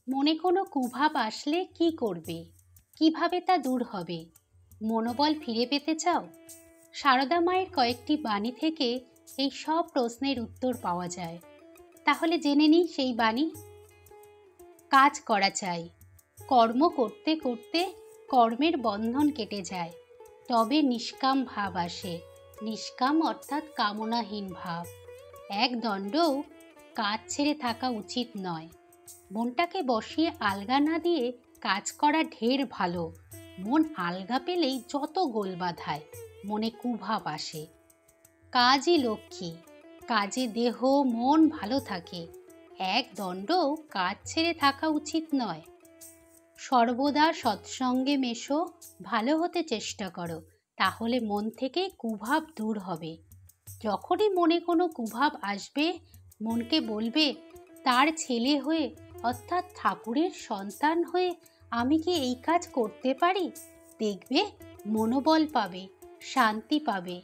মনে কোনো কুভাব আসলে কি করবে? কিভাবে তা দূর হবে? মনোবল ফিরে পেতে চাও? সারদা মায়ের কয়েকটি বাণী থেকে এই সব প্রশ্নের উত্তর পাওয়া যায়। তাহলে জেনে নিই সেই বাণী। কাজ করা চাই। কর্ম করতে করতে কর্মের বন্ধন কেটে যায়, তবে নিষ্কাম ভাব আসে। নিষ্কাম অর্থাৎ কামনাহীন ভাব। এক দণ্ডও কাজ ছেড়ে থাকা উচিত নয়। মনটাকে বসিয়ে আলগা না দিয়ে কাজ করা ঢের ভালো। মন আলগা পেলেই যত গোল বাধায় মনে কুভাব আসে। কাজই লক্ষ্মী। কাজে দেহ মন ভালো থাকে। এক দণ্ডও কাজ ছেড়ে থাকা উচিত নয়। সর্বদা সৎসঙ্গে মেশো, ভালো হতে চেষ্টা করো, তাহলে মন থেকে কুভাব দূর হবে। যখনই মনে কোনো কুভাব আসবে, মনকে বলবে, তার ছেলে হয়ে অর্থাৎ ঠাকুরের সন্তান হয়ে আমি কি এই কাজ করতে পারি? দেখবে মনোবল পাবে, শান্তি পাবে।